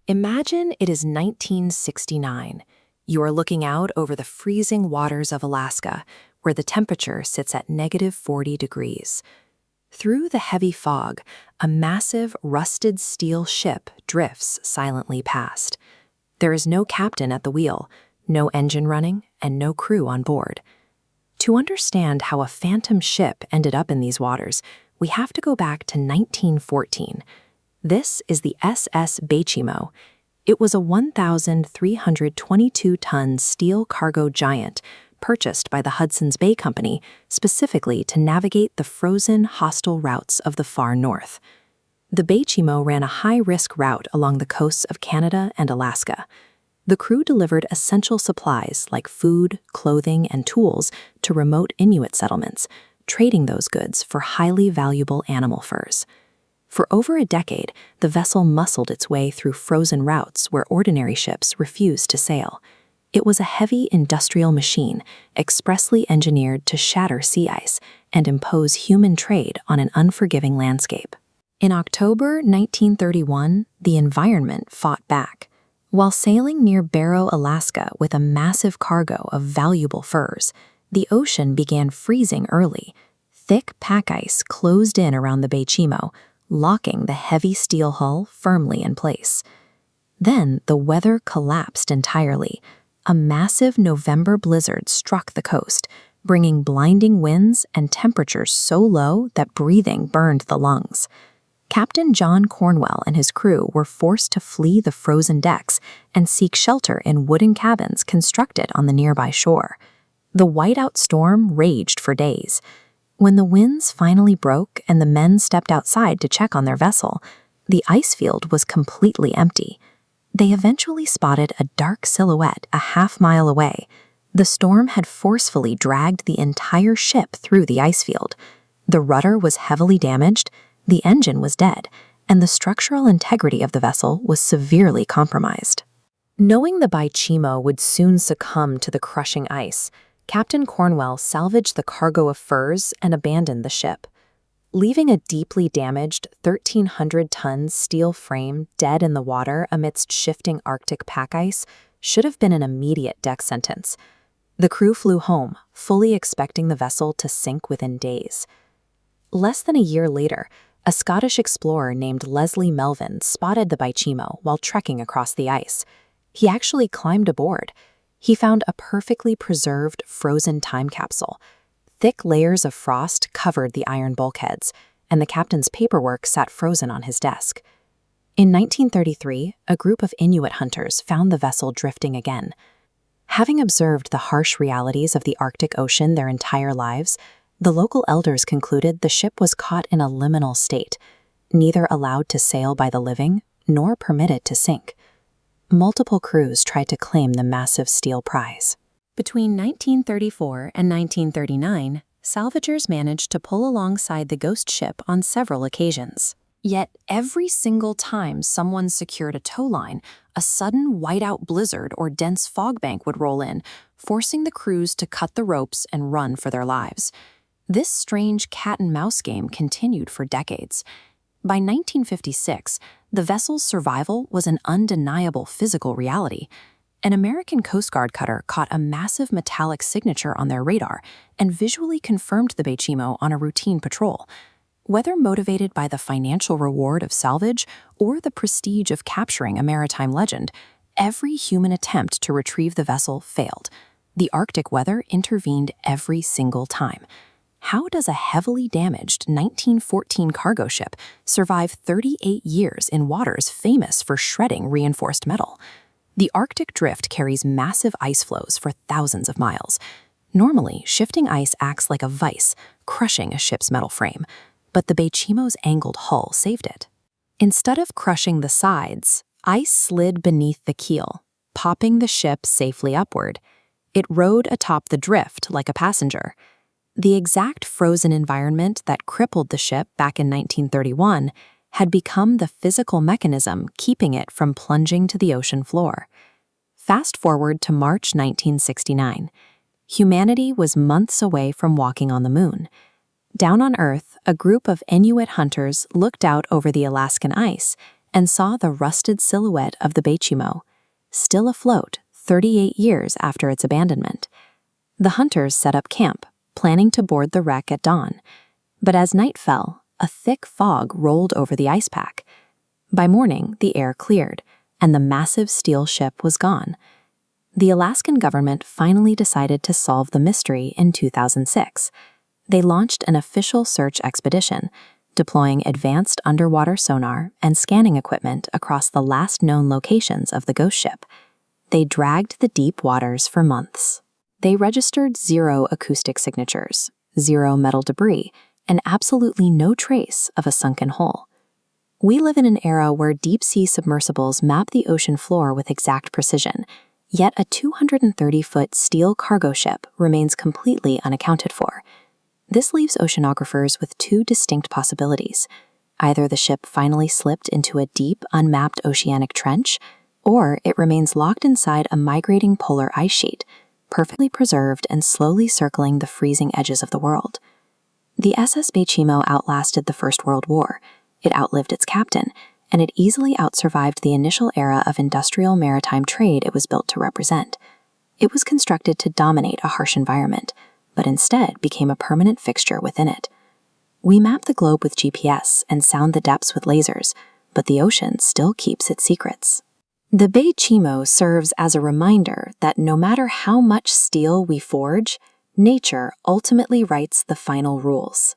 Imagine it is 1969. You are looking out over the freezing waters of Alaska, where the temperature sits at -40 degrees. Through the heavy fog, a massive, rusted steel ship drifts silently past. There is no captain at the wheel, no engine running, and no crew on board. To understand how a phantom ship ended up in these waters, we have to go back to 1914. This is the SS Baychimo. It was a 1,322-ton steel cargo giant purchased by the Hudson's Bay Company specifically to navigate the frozen, hostile routes of the far north. The Baychimo ran a high-risk route along the coasts of Canada and Alaska. The crew delivered essential supplies like food, clothing, and tools to remote Inuit settlements, trading those goods for highly valuable animal furs. For over a decade, the vessel muscled its way through frozen routes where ordinary ships refused to sail. It was a heavy industrial machine, expressly engineered to shatter sea ice and impose human trade on an unforgiving landscape. In October 1931, the environment fought back. While sailing near Barrow, Alaska with a massive cargo of valuable furs, the ocean began freezing early. Thick pack ice closed in around the Baychimo, locking the heavy steel hull firmly in place. Then the weather collapsed entirely. A massive November blizzard struck the coast, bringing blinding winds and temperatures so low that breathing burned the lungs. Captain John Cornwell and his crew were forced to flee the frozen decks and seek shelter in wooden cabins constructed on the nearby shore. The whiteout storm raged for days. When the winds finally broke and the men stepped outside to check on their vessel, the ice field was completely empty. They eventually spotted a dark silhouette a half-mile away. The storm had forcefully dragged the entire ship through the ice field. The rudder was heavily damaged, the engine was dead, and the structural integrity of the vessel was severely compromised. Knowing the Baychimo would soon succumb to the crushing ice, Captain Cornwell salvaged the cargo of furs and abandoned the ship. Leaving a deeply damaged 1,300-ton steel frame dead in the water amidst shifting Arctic pack ice should have been an immediate death sentence. The crew flew home, fully expecting the vessel to sink within days. Less than a year later, a Scottish explorer named Leslie Melvin spotted the Baychimo while trekking across the ice. He actually climbed aboard. He found a perfectly preserved frozen time capsule. Thick layers of frost covered the iron bulkheads, and the captain's paperwork sat frozen on his desk. In 1933, a group of Inuit hunters found the vessel drifting again. Having observed the harsh realities of the Arctic Ocean their entire lives, the local elders concluded the ship was caught in a liminal state, neither allowed to sail by the living nor permitted to sink. Multiple crews tried to claim the massive steel prize. Between 1934 and 1939, salvagers managed to pull alongside the ghost ship on several occasions. Yet every single time someone secured a tow line, a sudden whiteout blizzard or dense fog bank would roll in, forcing the crews to cut the ropes and run for their lives. This strange cat-and-mouse game continued for decades. By 1956, the vessel's survival was an undeniable physical reality. An American Coast Guard cutter caught a massive metallic signature on their radar and visually confirmed the Baychimo on a routine patrol. Whether motivated by the financial reward of salvage or the prestige of capturing a maritime legend, every human attempt to retrieve the vessel failed. The Arctic weather intervened every single time. How does a heavily damaged 1914 cargo ship survive 38 years in waters famous for shredding reinforced metal? The Arctic drift carries massive ice flows for thousands of miles. Normally, shifting ice acts like a vice, crushing a ship's metal frame, but the Baychimo's angled hull saved it. Instead of crushing the sides, ice slid beneath the keel, popping the ship safely upward. It rode atop the drift like a passenger. The exact frozen environment that crippled the ship back in 1931 had become the physical mechanism keeping it from plunging to the ocean floor. Fast forward to March 1969. Humanity was months away from walking on the moon. Down on Earth, a group of Inuit hunters looked out over the Alaskan ice and saw the rusted silhouette of the Baychimo, still afloat 38 years after its abandonment. The hunters set up camp, planning to board the wreck at dawn. But as night fell, a thick fog rolled over the ice pack. By morning, the air cleared, and the massive steel ship was gone. The Alaskan government finally decided to solve the mystery in 2006. They launched an official search expedition, deploying advanced underwater sonar and scanning equipment across the last known locations of the ghost ship. They dragged the deep waters for months. They registered 0 acoustic signatures, 0 metal debris, and absolutely no trace of a sunken hull. We live in an era where deep-sea submersibles map the ocean floor with exact precision, yet a 230-foot steel cargo ship remains completely unaccounted for. This leaves oceanographers with 2 distinct possibilities. Either the ship finally slipped into a deep, unmapped oceanic trench, or it remains locked inside a migrating polar ice sheet, perfectly preserved and slowly circling the freezing edges of the world. The SS Baychimo outlasted the First World War. It outlived its captain, and it easily outsurvived the initial era of industrial maritime trade it was built to represent. It was constructed to dominate a harsh environment, but instead became a permanent fixture within it. We map the globe with GPS and sound the depths with lasers, but the ocean still keeps its secrets. The Baychimo serves as a reminder that no matter how much steel we forge, nature ultimately writes the final rules.